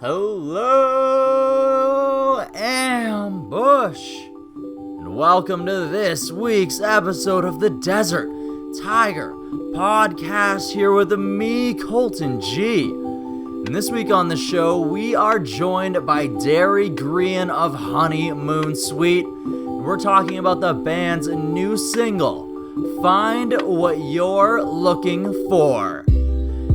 Hello, Ambush, and welcome to this week's episode of the Desert Tiger Podcast here with me, Colton G. And this week on the show, we are joined by Derry Grehan of Honeymoon Suite. And we're talking about the band's new single, Find What You're Looking For.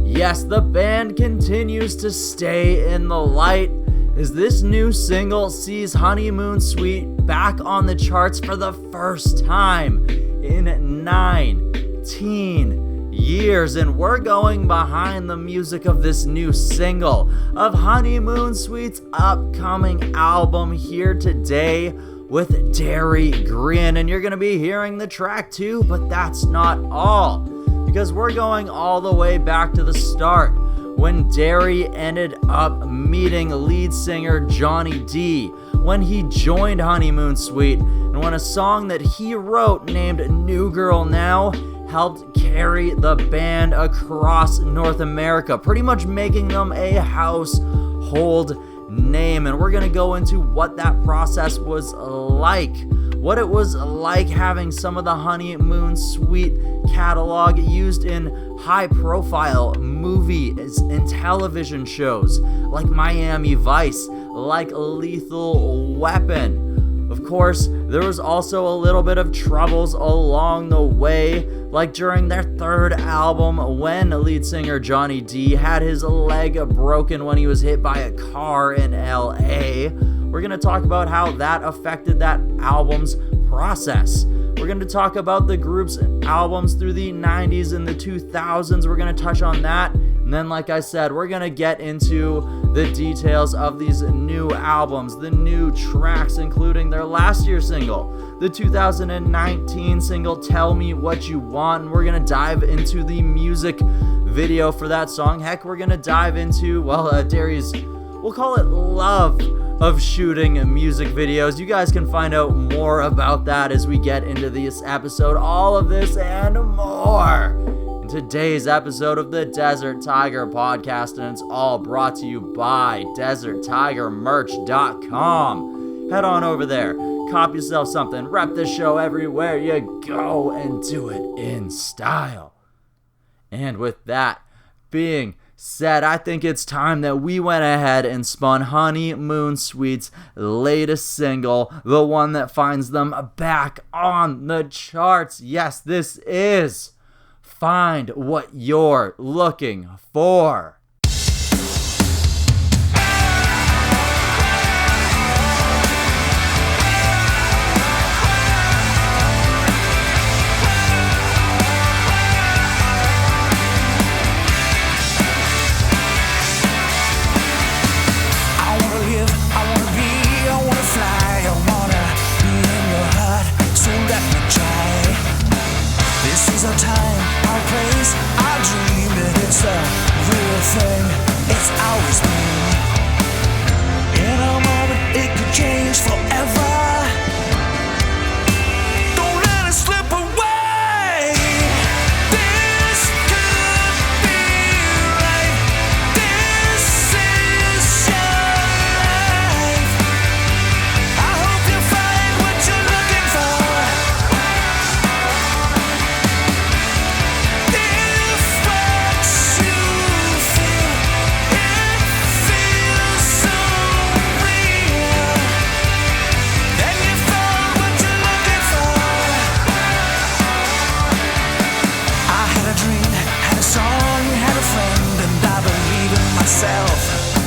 Yes, the band continues to stay in the light as this new single sees Honeymoon Suite back on the charts for the first time in 19 years. And we're going behind the music of this new single of Honeymoon Suite's upcoming album here today with Derry Grehan. And you're going to be hearing the track too, but that's not all. Because we're going all the way back to the start when Derry ended up meeting lead singer Jonnie Dee when he joined Honeymoon Suite, and when a song that he wrote named New Girl Now helped carry the band across North America, pretty much making them a household name. And we're going to go into what that process was like, what it was like having some of the Honeymoon Suite catalog used in high-profile movies and television shows like Miami Vice, like Lethal Weapon. Of course, there was also a little bit of troubles along the way, like during their third album when lead singer Jonnie Dee had his leg broken when he was hit by a car in LA. We're going to talk about how that affected that album's process. We're going to talk about the group's albums through the 90s and the 2000s. We're going to touch on that. And then, like I said, we're going to get into the details of these new albums, the new tracks, including their last year single, the 2019 single, Tell Me What You Want. And we're going to dive into the music video for that song. Heck, we're going to dive into, Derry's, we'll call it love of shooting music videos. You guys can find out more about that as we get into this episode. All of this and more in today's episode of the Desert Tiger Podcast, and it's all brought to you by DesertTigerMerch.com. Head on over there, cop yourself something, rep this show everywhere you go, and do it in style. And with that being said, I think it's time that we went ahead and spun Honeymoon Suite's latest single, the one that finds them back on the charts. Yes, this is Find What You're Looking For. Our time, our place, our dream, and it's a real thing, it's always been. In a moment, it could change forever. Don't let it slip away. This could be right. This is your life. I hope you find what you're looking for.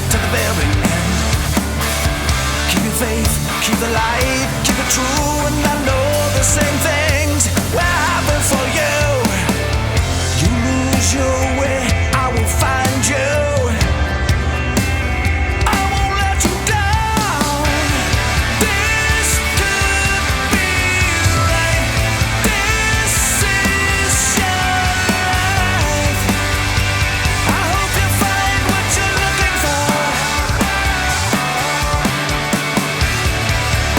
To the very end. Keep your faith, keep the light, keep it true, and I know the same things will happen for you. You lose your way, I will find you. I won't let you down. This could be right. This is your life. I hope you find what you're looking for.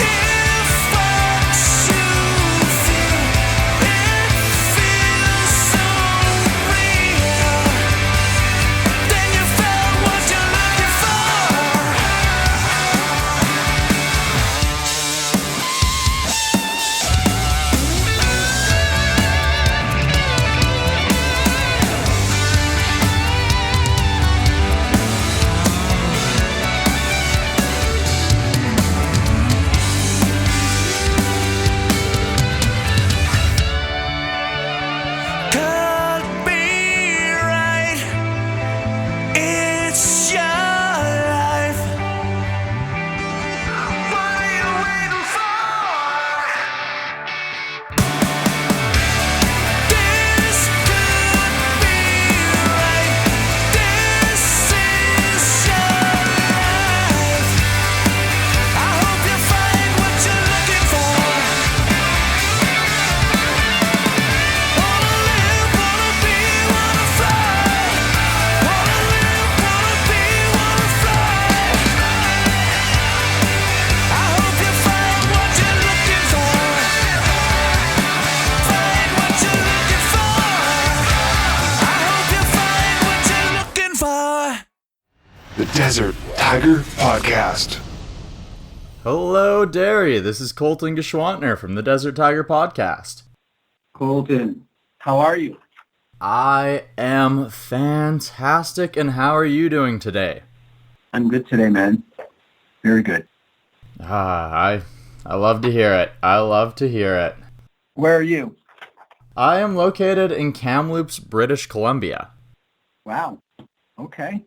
If what you feel, it the Desert Tiger Podcast. Hello, Derry. This is Colton Geschwantner from the Desert Tiger Podcast. Colton, how are you? I am fantastic, and how are you doing today? I'm good today, man. Very good. I love to hear it. I love to hear it. Where are you? I am located in Kamloops, British Columbia. Wow. Okay.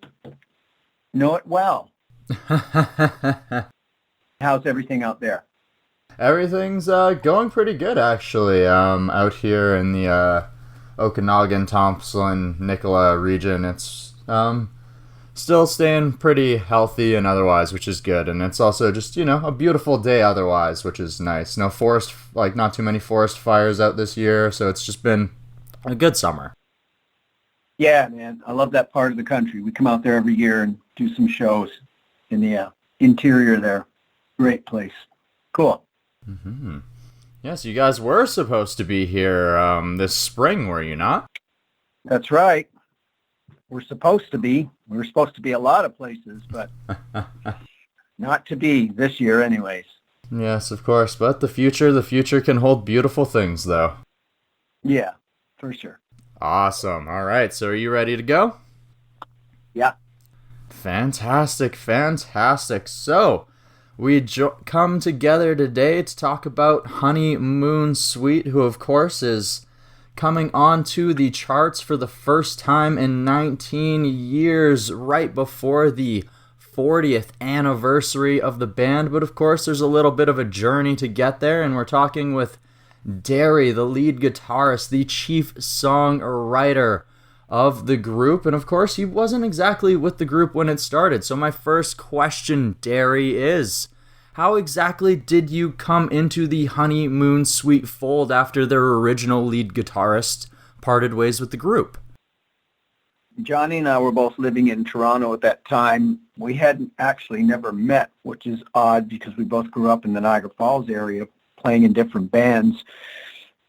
Know it well. How's everything out there? Everything's going pretty good, actually. Out here in the Okanagan, Thompson, Nicola region, it's still staying pretty healthy and otherwise, which is good. And it's also just, a beautiful day otherwise, which is nice. No forest, not too many forest fires out this year, so it's just been a good summer. Yeah, man. I love that part of the country. We come out there every year and do some shows in the interior there. Great place. Cool. Mm-hmm. Yes, you guys were supposed to be here this spring, were you not? That's right. We're supposed to be. We were supposed to be a lot of places, but not to be this year anyways. Yes, of course. But the future can hold beautiful things, though. Yeah, for sure. Awesome. All right. So are you ready to go? Yeah. Fantastic. So we come together today to talk about Honeymoon Suite, who of course is coming onto the charts for the first time in 19 years, right before the 40th anniversary of the band. But of course, there's a little bit of a journey to get there, and we're talking with Derry, the lead guitarist, the chief songwriter of the group. And of course, he wasn't exactly with the group when it started. So my first question, Derry, is how exactly did you come into the Honeymoon Suite fold after their original lead guitarist parted ways with the group? Jonnie and I were both living in Toronto at that time. We hadn't actually never met, which is odd because we both grew up in the Niagara Falls area playing in different bands.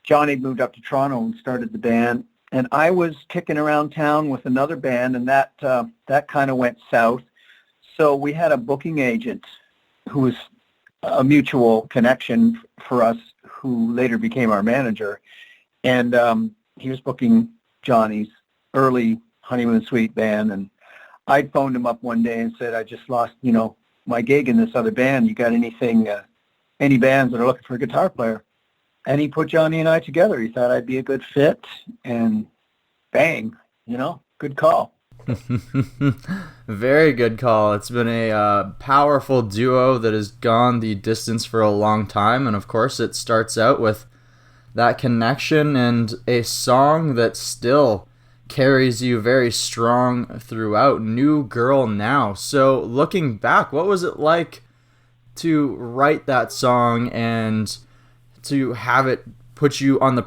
Jonnie moved up to Toronto and started the band, and I was kicking around town with another band, and that kind of went south. So we had a booking agent who was a mutual connection for us, who later became our manager, and he was booking Jonnie's early Honeymoon Suite band, and I phoned him up one day and said, I just lost, my gig in this other band. You got anything, any bands that are looking for a guitar player? And he put Jonnie and I together. He thought I'd be a good fit, and bang, good call. Very good call. It's been a powerful duo that has gone the distance for a long time, and of course it starts out with that connection and a song that still carries you very strong throughout, New Girl Now. So looking back, what was it like to write that song and to have it put you on the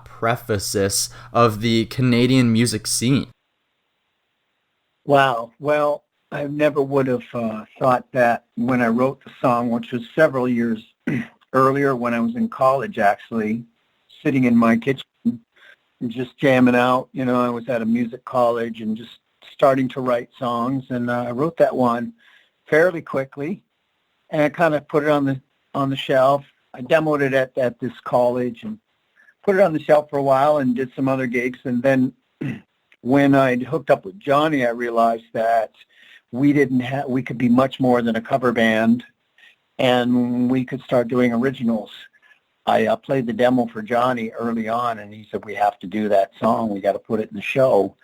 prefaces of the Canadian music scene? Wow. Well, I never would have thought that when I wrote the song, which was several years earlier when I was in college, actually, sitting in my kitchen and just jamming out. I was at a music college and just starting to write songs, and I wrote that one fairly quickly, and I kind of put it on the shelf. I demoed it at this college and put it on the shelf for a while and did some other gigs, and then when I hooked up with Jonnie, I realized that we could be much more than a cover band, and we could start doing originals. I played the demo for Jonnie early on, and he said, we have to do that song. We got to put it in the show.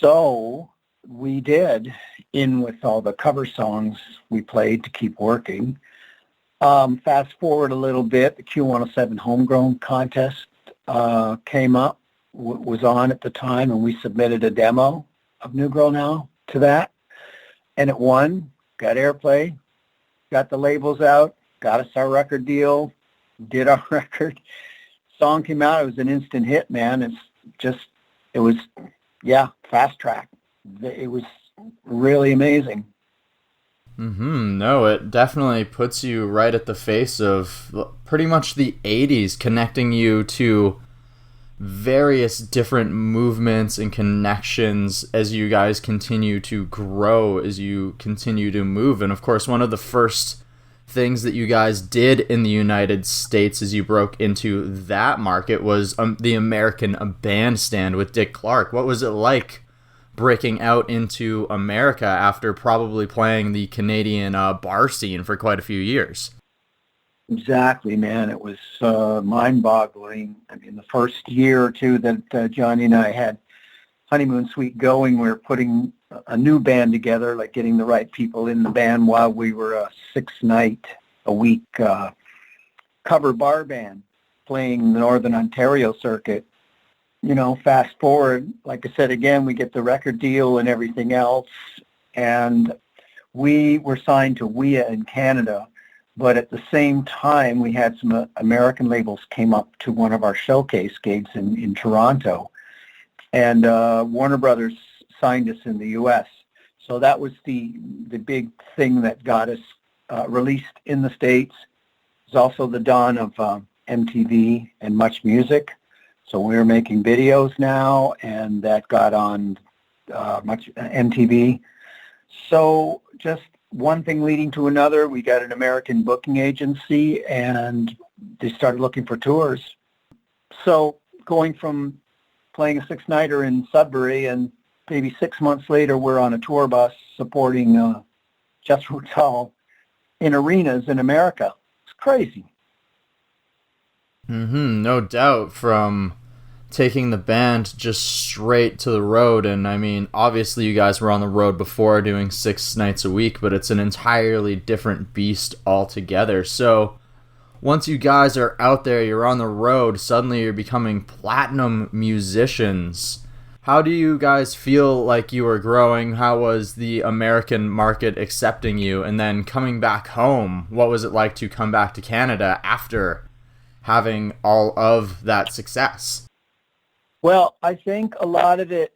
So we did, in with all the cover songs we played to keep working. Fast forward a little bit, the Q107 Homegrown Contest came up, was on at the time, and we submitted a demo of New Girl Now to that, and it won, got airplay, got the labels out, got us our record deal, did our record. Song came out, it was an instant hit, man. Fast track. It was really amazing. No, it definitely puts you right at the face of pretty much the 80s, connecting you to various different movements and connections as you guys continue to grow, as you continue to move. And of course, one of the first things that you guys did in the United States as you broke into that market was the American Bandstand with Dick Clark. What was it like breaking out into America after probably playing the Canadian bar scene for quite a few years? Exactly, man. It was mind-boggling. I mean, the first year or two that Jonnie and I had Honeymoon Suite going, we were putting a new band together, like getting the right people in the band while we were a 6-night-a-week cover bar band playing the Northern Ontario circuit. You know, fast forward, like I said, again, we get the record deal and everything else, and we were signed to WIA in Canada. But at the same time, we had some American labels came up to one of our showcase gigs in Toronto. And Warner Brothers signed us in the U.S. So that was the big thing that got us released in the States. It was also the dawn of MTV and Much Music. So we were making videos now, and that got on Much MTV. So just one thing leading to another, we got an American booking agency, and they started looking for tours. So going from playing a 6-nighter in Sudbury, and maybe 6 months later, we're on a tour bus supporting Jethro Tull in arenas in America. It's crazy. No doubt. From taking the band just straight to the road, and I mean, obviously you guys were on the road before doing 6 nights a week, but it's an entirely different beast altogether. So once you guys are out there, you're on the road, suddenly you're becoming platinum musicians. How do you guys feel like you were growing? How was the American market accepting you? And then coming back home, what was it like to come back to Canada after having all of that success? Well, I think a lot of it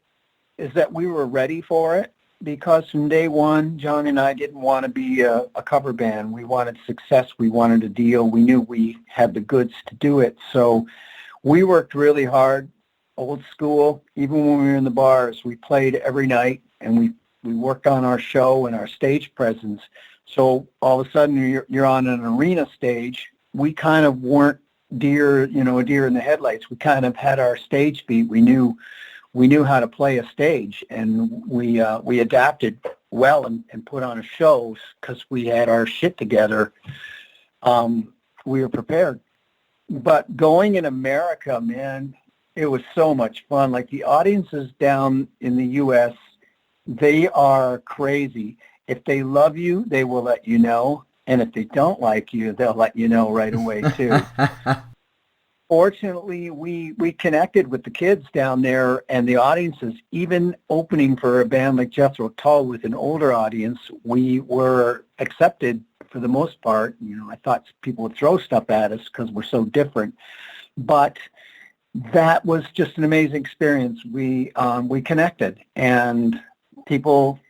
is that we were ready for it, because from day one, John and I didn't want to be a cover band. We wanted success. We wanted a deal. We knew we had the goods to do it. So we worked really hard, old school. Even when we were in the bars, we played every night, and we worked on our show and our stage presence. So all of a sudden, you're on an arena stage. We kind of weren't a deer in the headlights. We kind of had our stage beat. We knew how to play a stage, and we adapted well and put on a show because we had our shit together. We were prepared. But going in America, man, it was so much fun. Like, the audiences down in the U.S., they are crazy. If they love you, they will let you know. And if they don't like you, they'll let you know right away, too. Fortunately, we connected with the kids down there and the audiences. Even opening for a band like Jethro Tull with an older audience, we were accepted for the most part. You know, I thought people would throw stuff at us because we're so different. But that was just an amazing experience. We connected, and people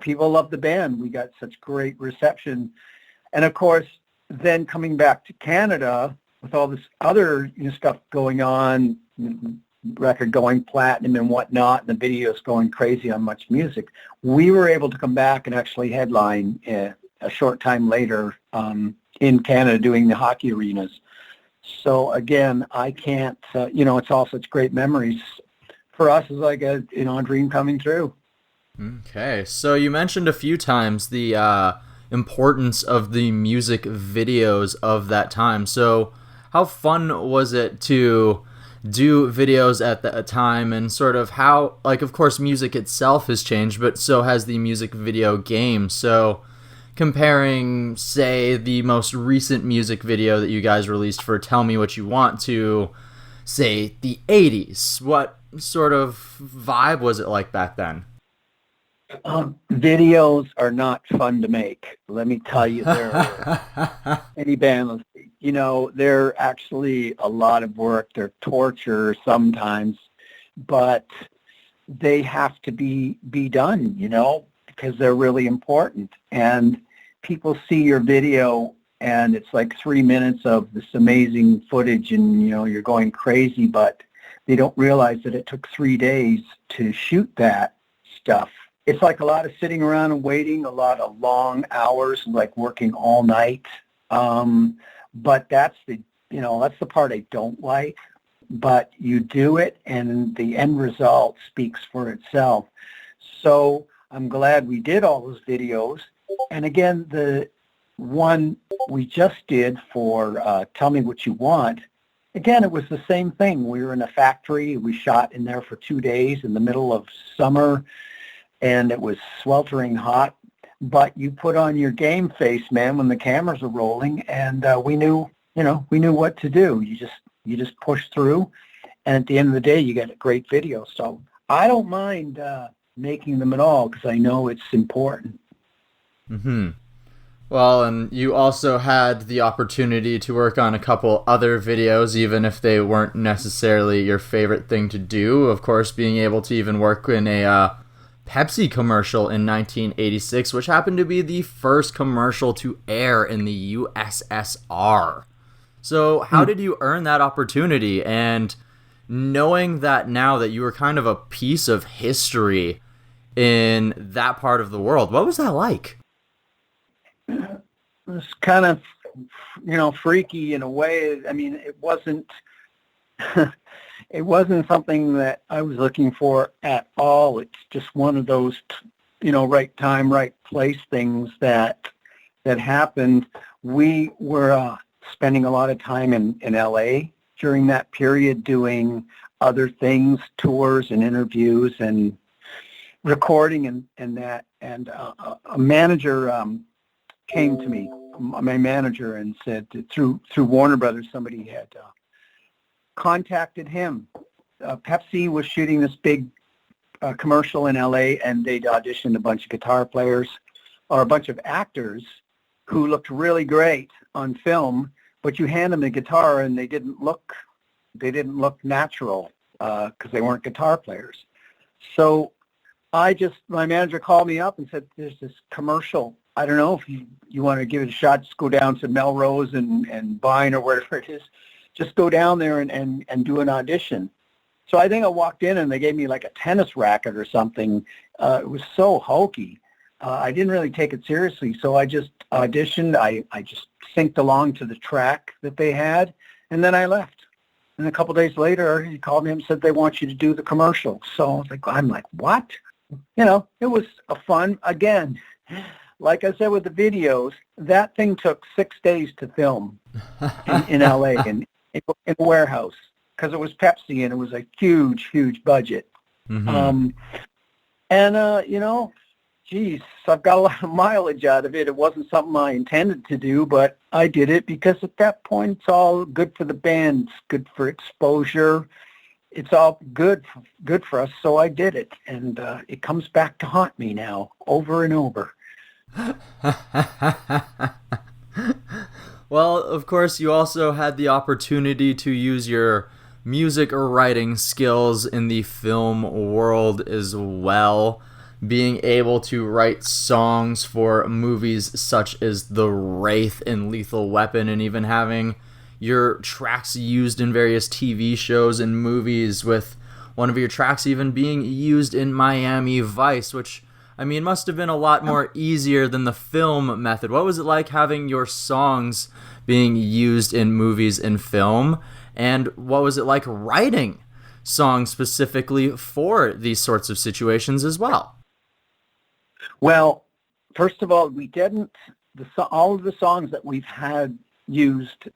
loved the band. We got such great reception. And, of course, then coming back to Canada with all this other stuff going on, record going platinum and whatnot, and the videos going crazy on Much Music, we were able to come back and actually headline a short time later in Canada doing the hockey arenas. So, again, I can't, it's all such great memories. For us, it's like a dream coming true. Okay, so you mentioned a few times the importance of the music videos of that time. So how fun was it to do videos at that time, and sort of how, like, of course, music itself has changed, but so has the music video game. So comparing, say, the most recent music video that you guys released for Tell Me What You Want to, say, the 80s, what sort of vibe was it like back then? Videos are not fun to make. Let me tell you, any band, they're actually a lot of work. They're torture sometimes, but they have to be done, because they're really important. And people see your video, and it's like 3 minutes of this amazing footage, and, you're going crazy, but they don't realize that it took 3 days to shoot that stuff. It's like a lot of sitting around and waiting, a lot of long hours, like working all night. But that's the part I don't like. But you do it, and the end result speaks for itself. So I'm glad we did all those videos. And again, the one we just did for Tell Me What You Want, again, it was the same thing. We were in a factory. We shot in there for 2 days in the middle of summer, and it was sweltering hot. But you put on your game face, man, when the cameras are rolling, and we knew what to do. You just push through, and at the end of the day, you get a great video. So I don't mind making them at all because I know it's important. Mm-hmm. Well, and you also had the opportunity to work on a couple other videos, even if they weren't necessarily your favorite thing to do. Of course, being able to even work in a Pepsi commercial in 1986, which happened to be the first commercial to air in the USSR. So how did you earn that opportunity? And knowing that now that you were kind of a piece of history in that part of the world, what was that like? It was kind of, freaky in a way. I mean, it wasn't something that I was looking for at all. It's just one of those, right time, right place things that happened. We were spending a lot of time in LA during that period doing other things, tours and interviews and recording and that. And a manager came to me, my manager, and said that through Warner Brothers, somebody had contacted him. Pepsi was shooting this big commercial in LA, and they'd auditioned a bunch of guitar players or a bunch of actors who looked really great on film, but you hand them the guitar and they didn't look natural because they weren't guitar players. So my manager called me up and said, there's this commercial. I don't know if you want to give it a shot. Just go down to Melrose and Vine or wherever it is. Just go down there and do an audition. So I think I walked in and they gave me like a tennis racket or something. It was so hokey. I didn't really take it seriously. So I just auditioned. I just synced along to the track that they had, and then I left. And a couple days later, he called me and said, they want you to do the commercial. So I'm like, what? It was a fun, again, like I said with the videos, that thing took 6 days to film in LA in a warehouse because it was Pepsi and it was a huge, huge budget. Mm-hmm. Geez, I've got a lot of mileage out of it. It wasn't something I intended to do, but I did it because at that point it's all good for the band. It's good for exposure. It's all good for us, so I did it. And it comes back to haunt me now over and over. Well, of course, you also had the opportunity to use your music or writing skills in the film world as well. Being able to write songs for movies such as The Wraith and Lethal Weapon, and even having your tracks used in various TV shows and movies, with one of your tracks even being used in Miami Vice, which, must have been a lot more easier than the film method. What was it like having your songs being used in movies and film? And what was it like writing songs specifically for these sorts of situations as well? Well, first of all, we didn't, all of the songs that we've had used,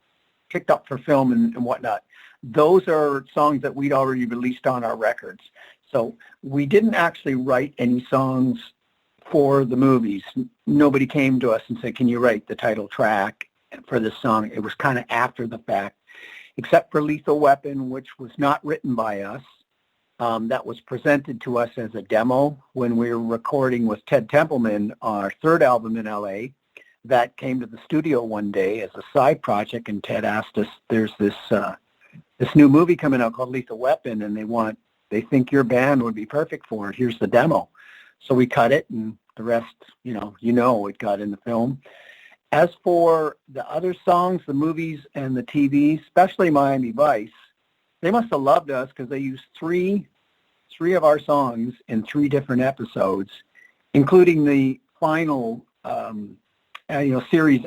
picked up for film and whatnot, those are songs that we'd already released on our records. So we didn't actually write any songs for the movies. Nobody came to us and said, can you write the title track for this song? It was kind of after the fact, except for Lethal Weapon, which was not written by us. That was presented to us as a demo when we were recording with Ted Templeman, our third album in LA. That came to the studio one day as a side project, and Ted asked us, there's this new movie coming out called Lethal Weapon, and they think your band would be perfect for it. Here's the demo. So we cut it, and the rest, it got in the film. As for the other songs, the movies and the TV, especially Miami Vice, they must have loved us because they used three of our songs in 3 different episodes, including the final series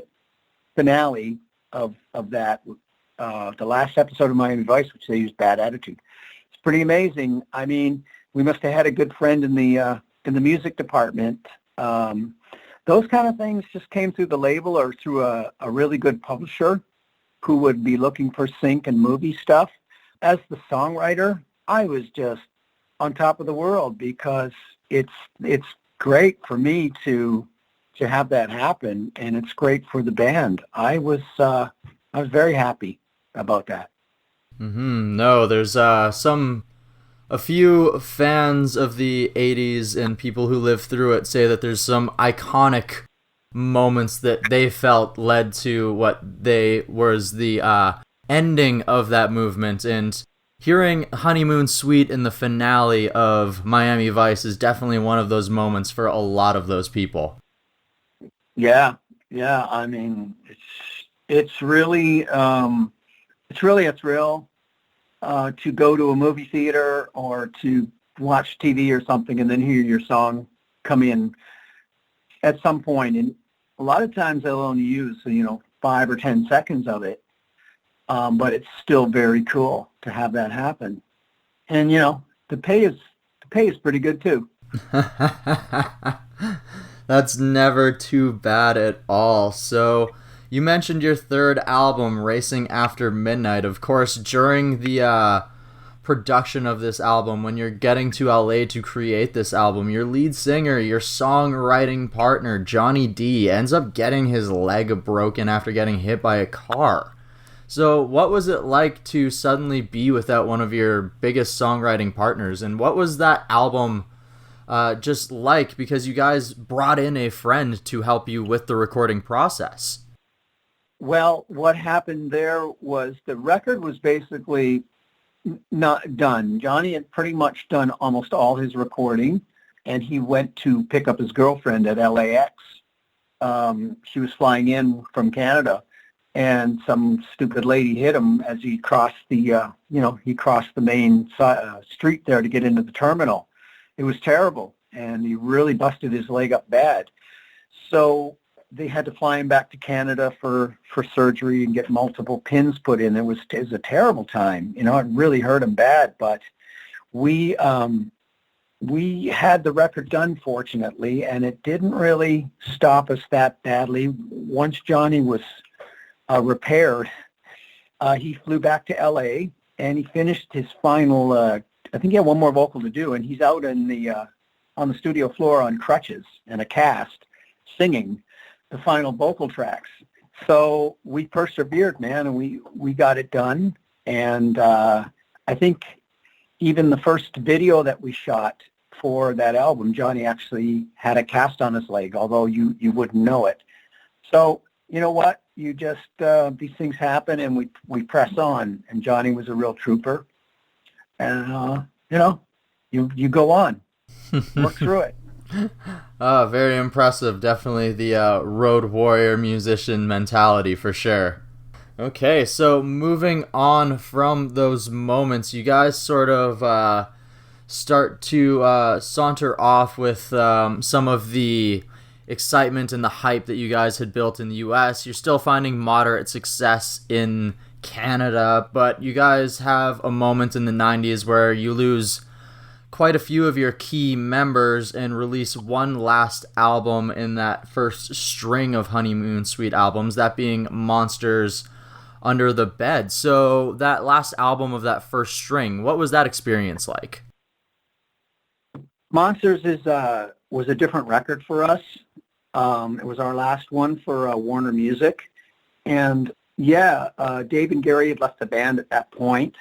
finale of that, the last episode of Miami Vice, which they used Bad Attitude. It's pretty amazing. I mean, we must have had a good friend in the music department. Those kind of things just came through the label or through a really good publisher who would be looking for sync and movie stuff. As the songwriter, I was just on top of the world because it's great for me to have that happen, and it's great for the band. I was very happy about that. No, there's a few fans of the 80s and people who lived through it say that there's some iconic moments that they felt led to what was the ending of that movement, and hearing Honeymoon Suite in the finale of Miami Vice is definitely one of those moments for a lot of those people. Yeah. I mean, it's really a thrill to go to a movie theater or to watch TV or something and then hear your song come in at some point. And a lot of times they'll only use 5 or 10 seconds of it, but it's still very cool to have that happen. And the pay is pretty good too. That's never too bad at all. So you mentioned your third album, Racing After Midnight. Of course, during the production of this album, when you're getting to LA to create this album, your lead singer, your songwriting partner, Jonnie Dee, ends up getting his leg broken after getting hit by a car. So what was it like to suddenly be without one of your biggest songwriting partners? And what was that album just like? Because you guys brought in a friend to help you with the recording process. Well, what happened there was the record was basically not done. Jonnie had pretty much done almost all his recording, and he went to pick up his girlfriend at LAX. She was flying in from Canada, and some stupid lady hit him as he crossed the main street there to get into the terminal. It was terrible, and he really busted his leg up bad. So they had to fly him back to Canada for surgery and get multiple pins put in. It was a terrible time. It really hurt him bad, but we had the record done, fortunately, and it didn't really stop us that badly. Once Jonnie was repaired, he flew back to L.A., and he finished his final, I think he had one more vocal to do, and he's out on the studio floor on crutches and a cast singing the final vocal tracks. So we persevered, man, and we got it done. And I think even the first video that we shot for that album, Jonnie actually had a cast on his leg, although you wouldn't know it. So you know what? You just, these things happen, and we press on. And Jonnie was a real trooper. And, you go on, work through it. Very impressive. Definitely the road warrior musician mentality for sure. Okay, so moving on from those moments, you guys sort of start to saunter off with some of the excitement and the hype that you guys had built in the US. You're still finding moderate success in Canada, but you guys have a moment in the 90s where you lose quite a few of your key members and release one last album in that first string of Honeymoon Suite albums, that being Monsters Under the Bed. So that last album of that first string, what was that experience like? Monsters was a different record for us. It was our last one for Warner Music. And Dave and Gary had left the band at that point.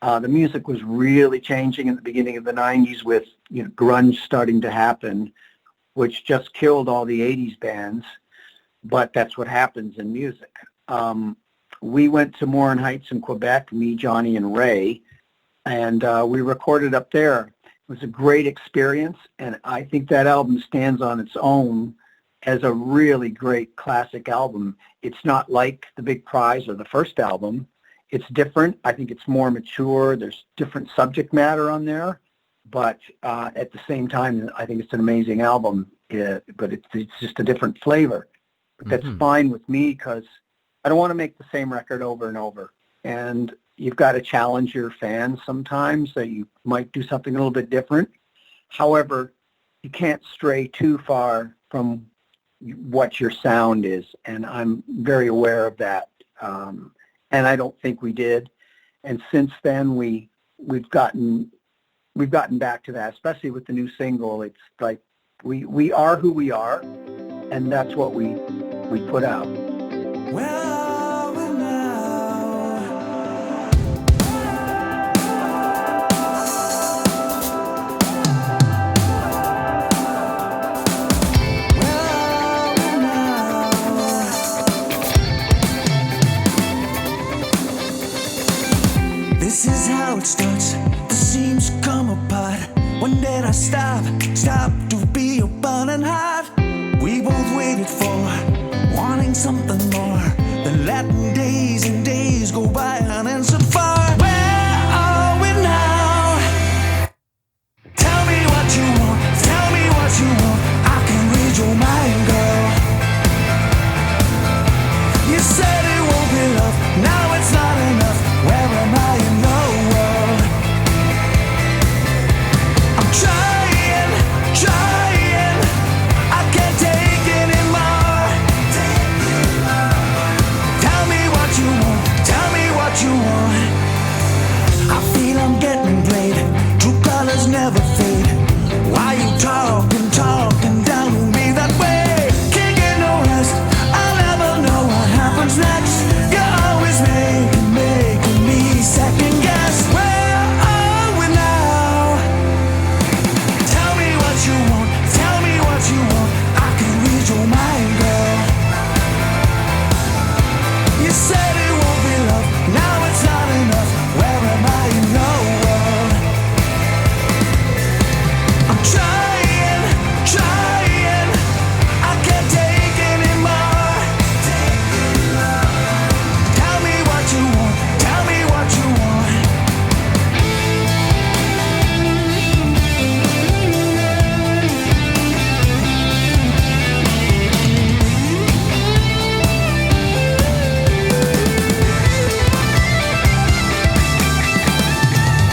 The music was really changing in the beginning of the 90s with grunge starting to happen, which just killed all the 80s bands. But that's what happens in music. We went to Morin Heights in Quebec, me, Jonnie, and Ray, and we recorded up there. It was a great experience, and I think that album stands on its own as a really great classic album. It's not like The Big Prize or the first album. it's different. I think it's more mature. There's different subject matter on there, but at the same time, I think it's an amazing album. But it's just a different flavor. But that's fine with me because I don't want to make the same record over and over. And you've got to challenge your fans sometimes that you might do something a little bit different. However, you can't stray too far from what your sound is, and I'm very aware of that. And I don't think we did. And since then, we've gotten back to that, especially with the new single. It's like we are who we are, and that's what we put out. This is how it starts. The seams come apart. When did I stop to be your burning heart? We both waited for, wanting something more than letting days and days go by unanswered for. Where are we now? Tell me what you want. Tell me what you want. I can read your mind, girl. You said it won't be love. Now it's not enough. Where am I in your world? I'm trying, I can't take anymore. Tell me what you want, tell me what you want. I feel I'm getting played, true colors never fade. Why you talking down on me that way? Can't get no rest, I'll never know what happens next. You're always making me second guess. Where are we now? Tell me what you want, tell me what you want. I can read your mind, girl. You said it won't be love, now it's not enough. Where am I in your world? I'm trying, I can't take anymore. Tell me what you want, tell me what you want.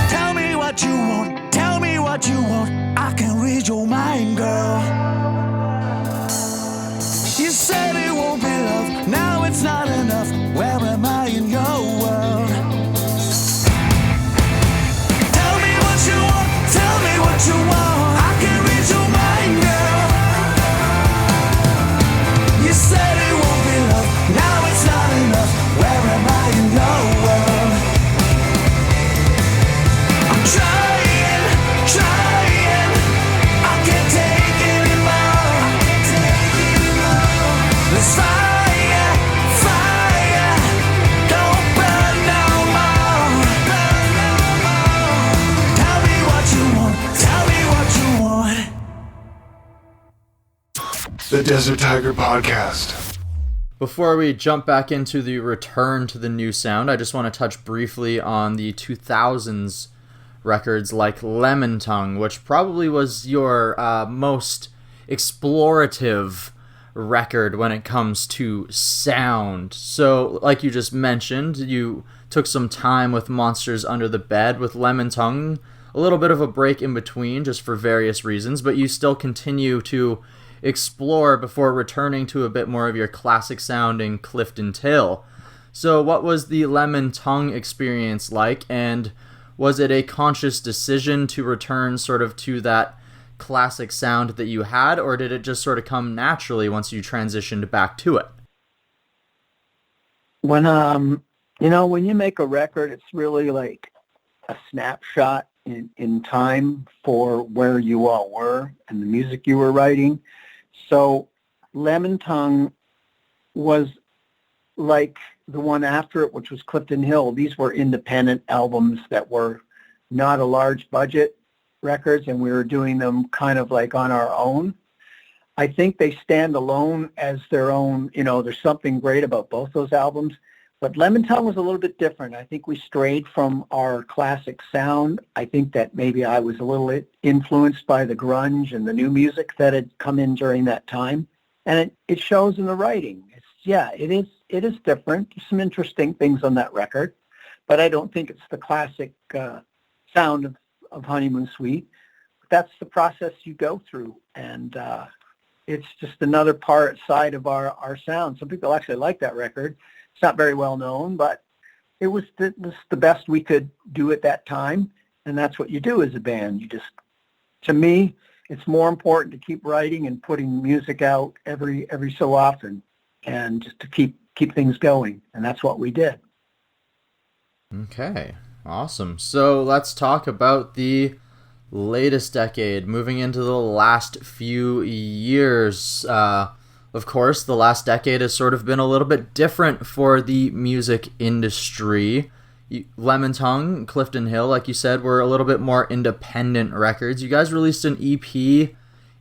Tell me what you want, tell me what you want. I can read your mind, girl. You said it won't be love, now it's not enough. Where am I in your world? Tell me what you want, tell me what you want. I can read your mind, girl. You said it won't be love, now it's not enough. Where am I in your world? I'm trying, I can't take anymore. This fire, don't burn no more. Tell me what you want, tell me what you want. The Desert Tiger Podcast. Before we jump back into the return to the new sound, I just want to touch briefly on the 2000s records like Lemon Tongue, which probably was your most explorative record when it comes to sound. So, like you just mentioned, you took some time with Monsters Under the Bed with Lemon Tongue, a little bit of a break in between just for various reasons, but you still continue to explore before returning to a bit more of your classic sounding Clifton Till. So what was the Lemon Tongue experience like, and was it a conscious decision to return sort of to that classic sound that you had, or did it just sort of come naturally once you transitioned back to it? When when you make a record, it's really like a snapshot in time for where you all were and the music you were writing. So Lemon Tongue was like the one after it, which was Clifton Hill. These were independent albums that were not a large budget records, and we were doing them kind of like on our own. I think they stand alone as their own. There's something great about both those albums, But Lemon Tongue was a little bit different. I think we strayed from our classic sound. I think that maybe I was a little influenced by the grunge and the new music that had come in during that time. And it shows in the writing. It is different. There's some interesting things on that record, but I don't think it's the classic sound of Honeymoon Suite. That's the process you go through, and it's just another side of our sound. Some people actually like that record. It's not very well known, but it was the best we could do at that time, and that's what you do as a band. To me, it's more important to keep writing and putting music out every so often, and just to keep things going, and that's what we did. Okay, awesome. So let's talk about the latest decade, moving into the last few years. Of course, the last decade has sort of been a little bit different for the music industry. Lemon Tongue, Clifton Hill, like you said, were a little bit more independent records. You guys released an EP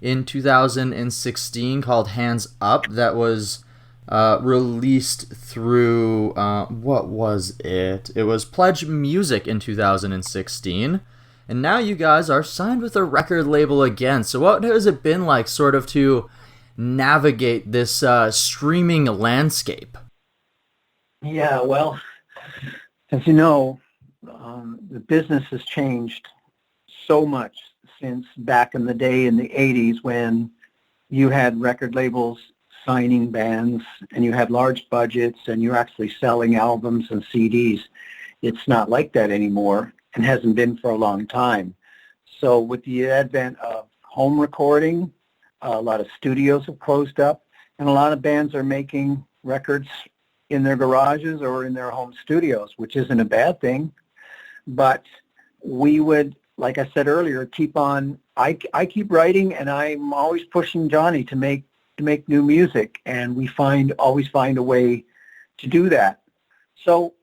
in 2016 called Hands Up that was released through, what was it? It was Pledge Music in 2016. And now you guys are signed with a record label again. So what has it been like sort of to navigate this streaming landscape? Yeah, well, as you know, the business has changed so much since back in the day in the 80s when you had record labels signing bands and you had large budgets and you're actually selling albums and CDs. It's not like that anymore and hasn't been for a long time. So with the advent of home recording, a lot of studios have closed up and a lot of bands are making records in their garages or in their home studios, which isn't a bad thing. But we would, like I said earlier, keep on. I keep writing, and I'm always pushing Jonnie to make new music, and we always find a way to do that. So,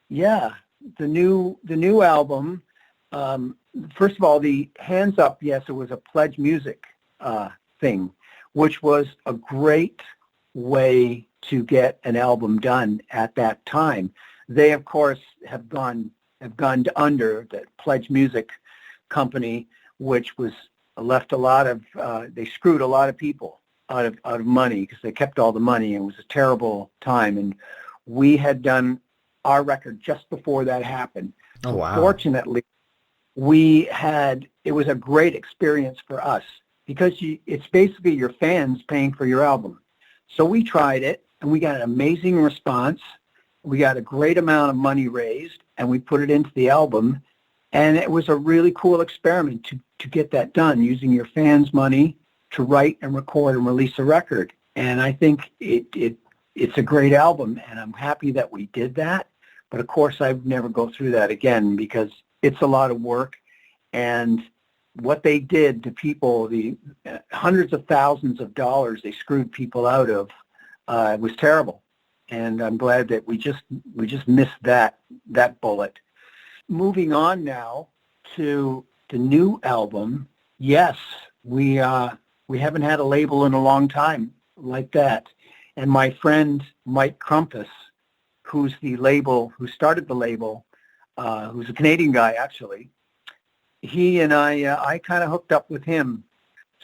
yeah, the new album. First of all, the Hands Up, yes, it was a Pledge Music thing, which was a great way to get an album done at that time. They, of course, have gone under the Pledge Music company, which was left a lot of they screwed a lot of people out of money because they kept all the money, and it was a terrible time. And we had done our record just before that happened. Oh, wow. Fortunately, it was a great experience for us because it's basically your fans paying for your album. So we tried it, and we got an amazing response. We got a great amount of money raised, and we put it into the album. And it was a really cool experiment to get that done, using your fans' money to write and record and release a record. And I think it's a great album, and I'm happy that we did that. But, of course, I'd never go through that again because it's a lot of work. And what they did to people, the hundreds of thousands of dollars they screwed people out of, was terrible. And I'm glad that we just missed that bullet. Moving on now to the new album, yes, we haven't had a label in a long time like that. And my friend Mike Crumpus, who started the label, who's a Canadian guy actually, he and I kind of hooked up with him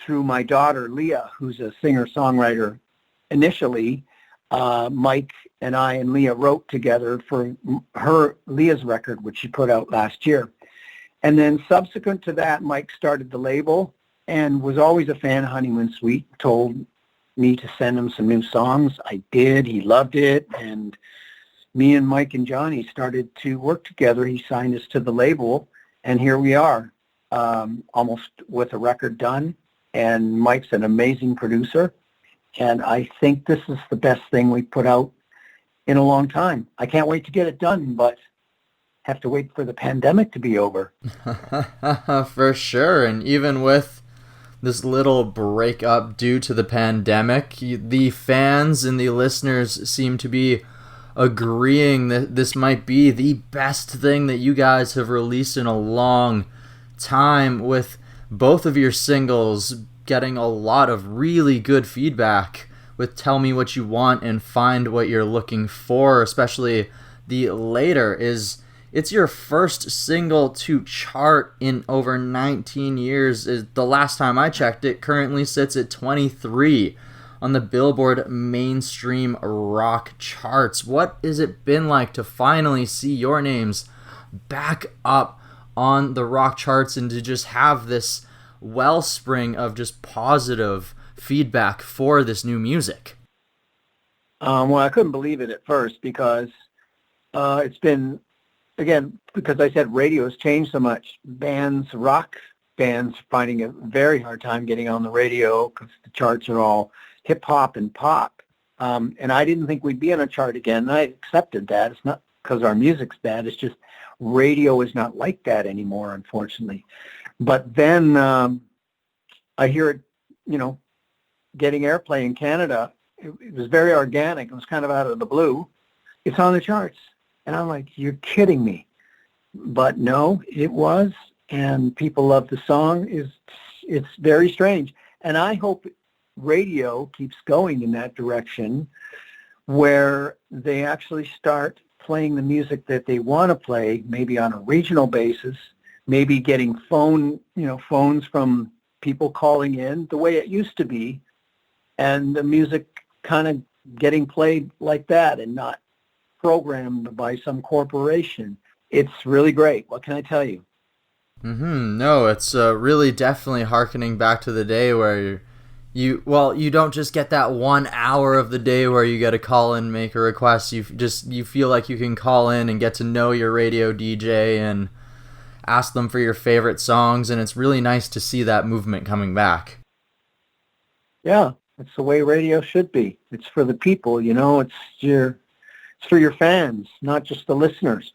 through my daughter Leah, who's a singer-songwriter. Initially, Mike and I and Leah wrote together for Leah's record, which she put out last year. And then subsequent to that, Mike started the label and was always a fan of Honeymoon Suite, told me to send him some new songs. I did. He loved it. And me and Mike and Jonnie started to work together. He signed us to the label, and here we are, almost with a record done. And Mike's an amazing producer. And I think this is the best thing we've put out in a long time. I can't wait to get it done, but have to wait for the pandemic to be over. For sure. And even with this little breakup due to the pandemic, the fans and the listeners seem to be agreeing that this might be the best thing that you guys have released in a long time, with both of your singles getting a lot of really good feedback with Tell Me What You Want and Find What You're Looking For, especially the later, is it's your first single to chart in over 19 years. The last time I checked, it currently sits at 23 on the Billboard mainstream rock charts. What has it been like to finally see your names back up on the rock charts and to just have this wellspring of just positive feedback for this new music? Well, I couldn't believe it at first because it's been, again, because I said radio has changed so much. Rock bands finding a very hard time getting on the radio because the charts are all hip-hop and pop. And I didn't think we'd be on a chart again. And I accepted that. It's not because our music's bad. It's just radio is not like that anymore, unfortunately. But then I hear it, getting airplay in Canada. It was very organic. It was kind of out of the blue. It's on the charts. And I'm like, you're kidding me. But no, it was. And people love the song. It's very strange. And I hope radio keeps going in that direction where they actually start playing the music that they want to play, maybe on a regional basis, maybe getting phones from people calling in the way it used to be, and the music kind of getting played like that and not programmed by some corporation. It's really great. What can I tell you? No, it's really definitely hearkening back to the day where you don't just get that 1 hour of the day where you get to call in, make a request. You feel like you can call in and get to know your radio DJ and ask them for your favorite songs, and it's really nice to see that movement coming back. Yeah, it's the way radio should be. It's for the people, it's for your fans, not just the listeners.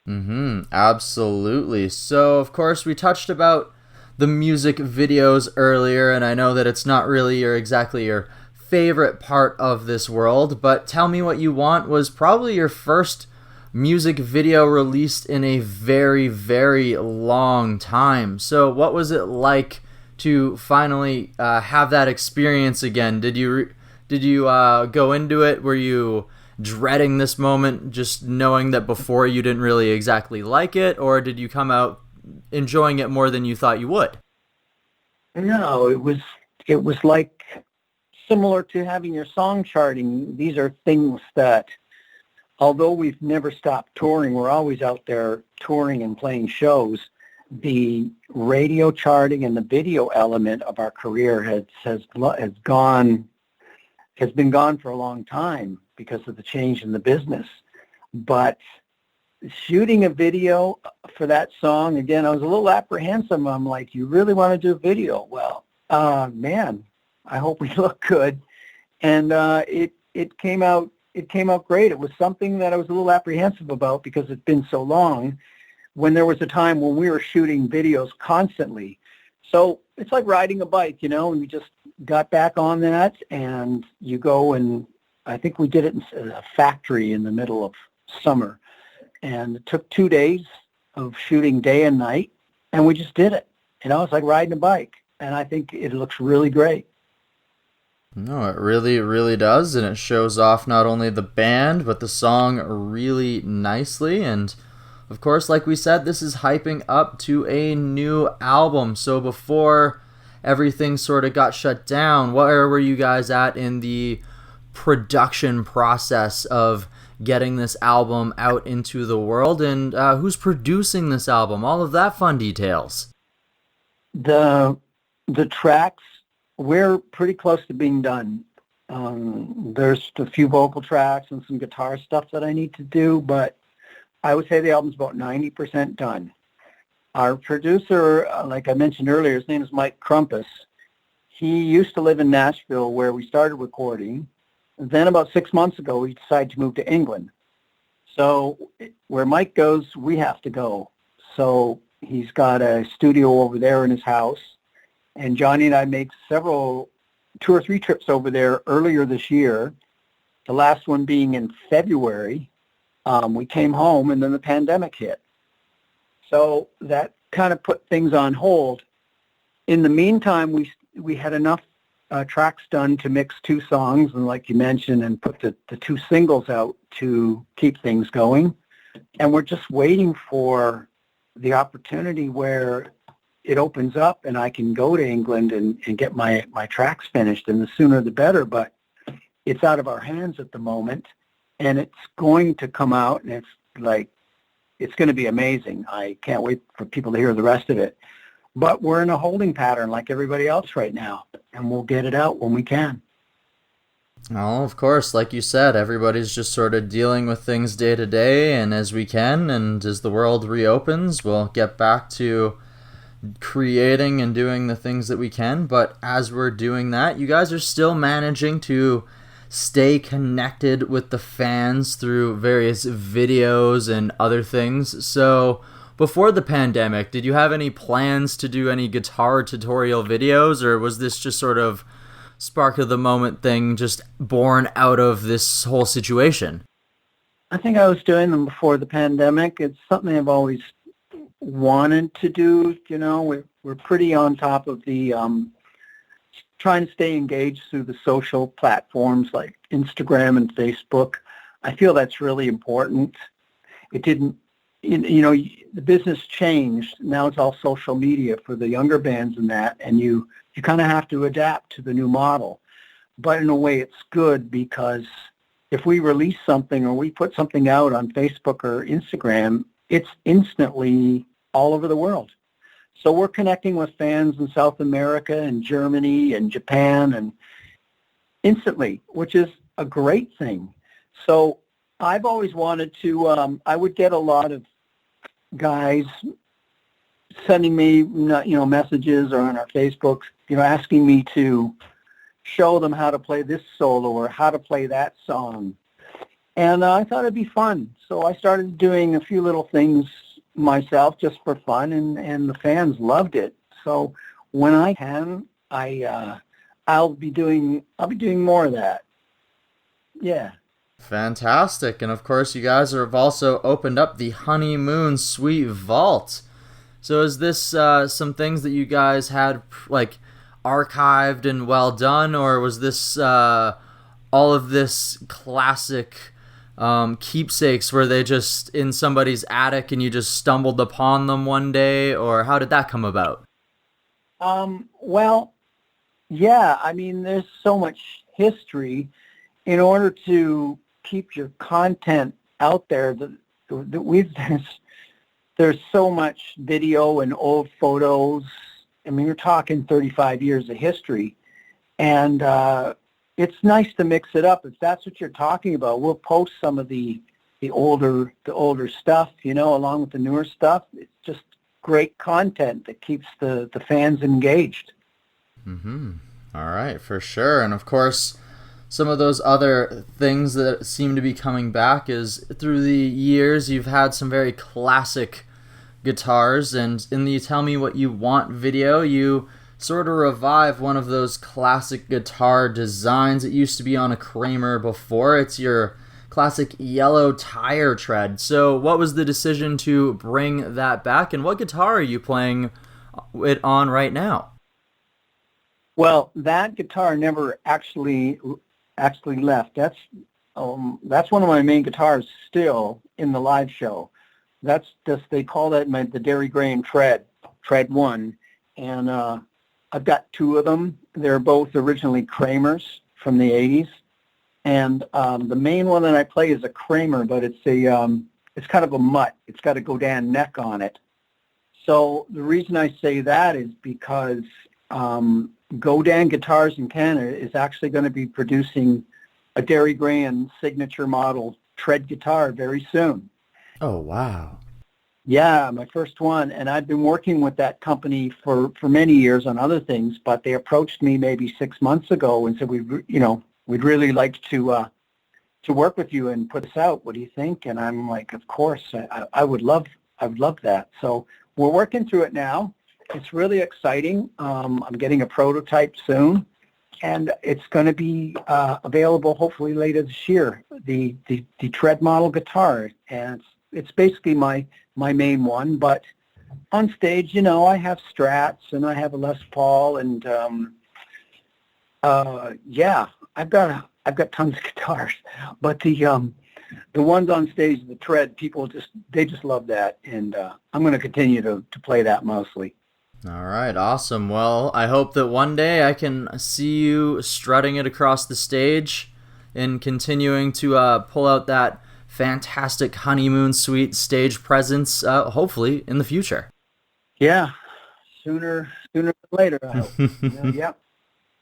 Absolutely. So, of course, we touched about the music videos earlier, and I know that it's not really exactly your favorite part of this world, but Tell Me What You Want was probably your first music video released in a very, very long time. So what was it like to finally have that experience again? Did you go into it? Were you dreading this moment, just knowing that before you didn't really exactly like it, or did you come out enjoying it more than you thought you would? No, it was like similar to having your song charting. These are things that, although we've never stopped touring, we're always out there touring and playing shows. The radio charting and the video element of our career has been gone for a long time because of the change in the business. But shooting a video for that song, again, I was a little apprehensive. I'm like, you really want to do a video? Well, man, I hope we look good. And it came out great. It was something that I was a little apprehensive about because it's been so long, when there was a time when we were shooting videos constantly. So it's like riding a bike, and we just got back on that, and you go, and I think we did it in a factory in the middle of summer. And it took 2 days of shooting day and night, and we just did it. It's like riding a bike, and I think it looks really great. No, it really, really does, and it shows off not only the band, but the song really nicely. And, of course, like we said, this is hyping up to a new album. So before everything sort of got shut down, where were you guys at in the production process of getting this album out into the world, and who's producing this album? All of that fun details. The tracks, we're pretty close to being done. There's a few vocal tracks and some guitar stuff that I need to do, but I would say the album's about 90% done. Our producer, like I mentioned earlier, his name is Mike Crumpus. He used to live in Nashville, where we started recording. Then about 6 months ago, we decided to move to England. So where Mike goes, we have to go. So he's got a studio over there in his house. And Jonnie and I made 2 or 3 trips over there earlier this year, the last one being in February. We came home, and then the pandemic hit. So that kind of put things on hold. In the meantime, we had enough tracks done to mix 2 songs, and like you mentioned, and put the 2 singles out to keep things going. And we're just waiting for the opportunity where it opens up and I can go to England and get my tracks finished, and the sooner the better. But it's out of our hands at the moment, and it's going to come out, and it's going to be amazing. I can't wait for people to hear the rest of it. But we're in a holding pattern like everybody else right now, and we'll get it out when we can. Well, of course, like you said, everybody's just sort of dealing with things day to day, and as we can, and as the world reopens, we'll get back to creating and doing the things that we can. But as we're doing that, you guys are still managing to stay connected with the fans through various videos and other things. So before the pandemic, did you have any plans to do any guitar tutorial videos, or was this just sort of spark of the moment thing just born out of this whole situation? I think I was doing them before the pandemic. It's something I've always wanted to do. You know, we're pretty on top of the trying to stay engaged through the social platforms like Instagram and Facebook. I feel that's really important. It didn't, the business changed. Now it's all social media for the younger bands and that, and you kind of have to adapt to the new model. But in a way it's good, because if we release something or we put something out on Facebook or Instagram, it's instantly all over the world. So we're connecting with fans in South America and Germany and Japan and instantly, which is a great thing. So I've always wanted to, I would get a lot of guys sending me, messages or on our Facebooks, asking me to show them how to play this solo or how to play that song. And I thought it'd be fun. So I started doing a few little things myself just for fun, and the fans loved it. So when I can, I'll be doing more of that. Yeah. Fantastic. And of course you guys have also opened up the Honeymoon Suite vault. So is this some things that you guys had like archived and well done, or was this all of this classic keepsakes were they just in somebody's attic and you just stumbled upon them one day, or how did that come about? Well, yeah, I mean, there's so much history. In order to keep your content out there, there's so much video and old photos. I mean, you're talking 35 years of history, and it's nice to mix it up. If that's what you're talking about, we'll post some of the older stuff, along with the newer stuff. It's just great content that keeps the fans engaged. Mm-hmm. All right, for sure. And of course, some of those other things that seem to be coming back is through the years you've had some very classic guitars, and in the Tell Me What You Want video, you sort of revive one of those classic guitar designs. It used to be on a Kramer before. It's your classic yellow tire tread. So what was the decision to bring that back, and what guitar are you playing it on right now? Well, that guitar never actually left. That's one of my main guitars still in the live show. That's just, they call that the Derry Grehan Tread 1, and I've got 2 of them. They're both originally Kramers from the 80s, and the main one that I play is a Kramer, but it's kind of a mutt. It's got a Godin neck on it. So the reason I say that is because Godin Guitars in Canada is actually going to be producing a Derry Grehan signature model tread guitar very soon. Oh, wow. Yeah, my first one. And I've been working with that company for many years on other things, but they approached me maybe 6 months ago and said, we'd really like to work with you and put this out. What do you think? And I'm like, of course, I would love that. So we're working through it now. It's really exciting. I'm getting a prototype soon, and it's going to be available hopefully later this year, the tread model guitar. And it's basically my main one, but on stage, I have Strats and I have a Les Paul, and Yeah, I've got tons of guitars, but the ones on stage, the tread, they just love that, and I'm going to continue to play that mostly. All right, awesome. Well, I hope that one day I can see you strutting it across the stage and continuing to pull out that fantastic Honeymoon Suite stage presence, hopefully in the future. Yeah, sooner than later, I hope. Yep.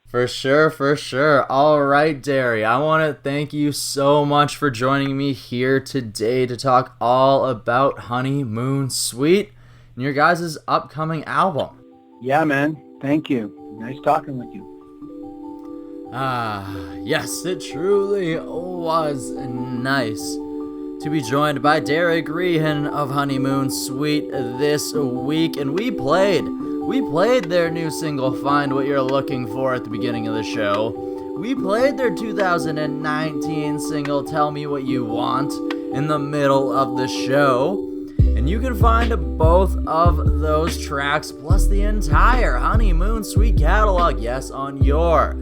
For sure. All right, Derry, I want to thank you so much for joining me here today to talk all about Honeymoon Suite and your guys' upcoming album. Yeah, man. Thank you. Nice talking with you. Yes, it truly was nice to be joined by Derry Grehan of Honeymoon Suite this week, and we played their new single, Find What You're Looking For, at the beginning of the show. We played their 2019 single, Tell Me What You Want, in the middle of the show. And you can find both of those tracks, plus the entire Honeymoon Suite catalog, yes, on your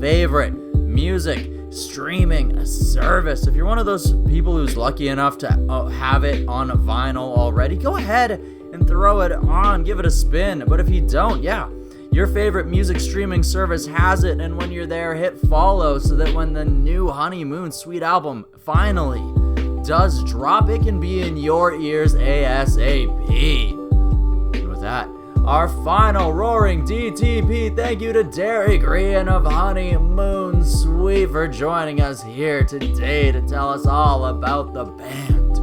favorite music streaming service. If you're one of those people who's lucky enough to have it on vinyl already, go ahead and throw it on, give it a spin. But if you don't, yeah, your favorite music streaming service has it, and when you're there, hit follow so that when the new Honeymoon Suite album finally does drop, it can be in your ears ASAP. And with that, our final roaring DTP thank you to Derry Grehan of Honeymoon Suite for joining us here today to tell us all about the band.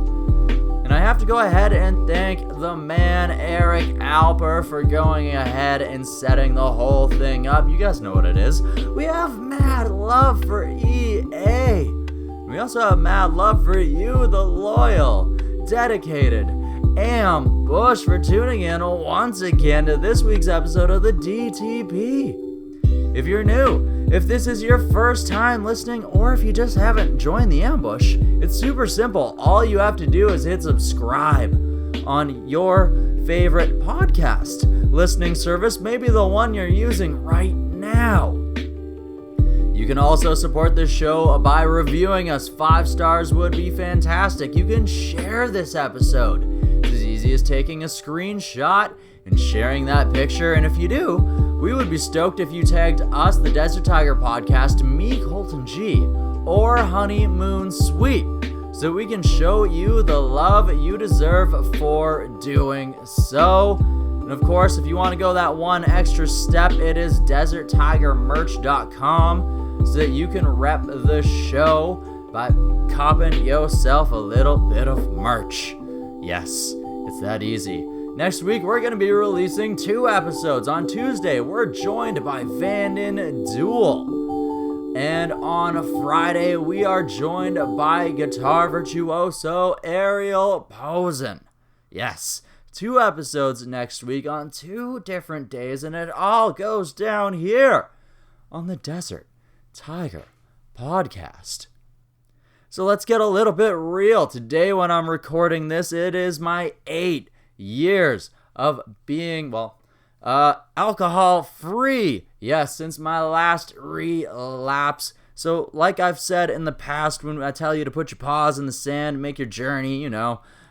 And I have to go ahead and thank the man Eric Alper for going ahead and setting the whole thing up. You guys know what it is. We have mad love for EA. We also have mad love for you, the loyal, dedicated Ambush, for tuning in once again to this week's episode of the DTP. If you're new, if this is your first time listening, or if you just haven't joined the Ambush, it's super simple. All you have to do is hit subscribe on your favorite podcast listening service, maybe the one you're using right now. You can also support this show by reviewing us. 5 stars would be fantastic. You can share this episode. It's as easy as taking a screenshot and sharing that picture. And if you do, we would be stoked if you tagged us, the Desert Tiger Podcast, me, Colton G, or Honeymoon Suite, so we can show you the love you deserve for doing so. And of course, if you want to go that one extra step, it is deserttigermerch.com, so that you can rep the show by copping yourself a little bit of merch. Yes, it's that easy. Next week, we're going to be releasing 2 episodes. On Tuesday, we're joined by Vanden Duel. And on Friday, we are joined by guitar virtuoso Ariel Posen. Yes, 2 episodes next week on 2 different days, and it all goes down here on the Desert Tiger Podcast. So let's get a little bit real. Today, when I'm recording this, it is my 8 years of being, alcohol free. Yes, since my last relapse. So like I've said in the past, when I tell you to put your paws in the sand, make your journey,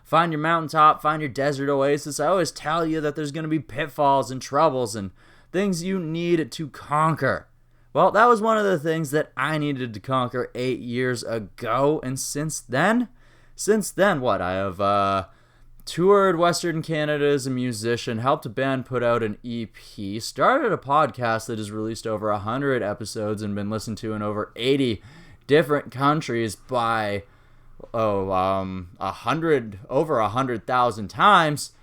find your mountaintop, find your desert oasis, I always tell you that there's going to be pitfalls and troubles and things you need to conquer. Well, that was one of the things that I needed to conquer 8 years ago, and since then, I have toured Western Canada as a musician, helped a band put out an EP, started a podcast that has released over 100 episodes and been listened to in over 80 different countries by over 100,000 times.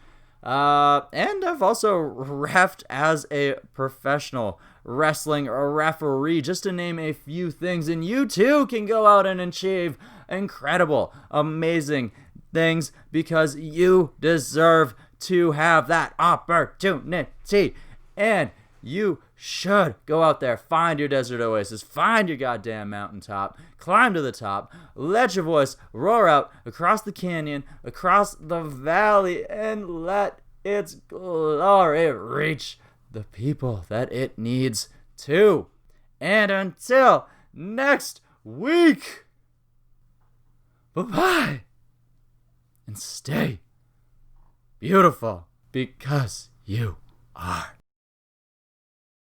And I've also reffed as a professional wrestling referee, just to name a few things. And you too can go out and achieve incredible, amazing things, because you deserve to have that opportunity. And you should go out there, find your desert oasis, find your goddamn mountaintop, climb to the top, let your voice roar out across the canyon, across the valley, and let its glory reach the people that it needs to. And until next week, bye-bye. And stay beautiful because you are.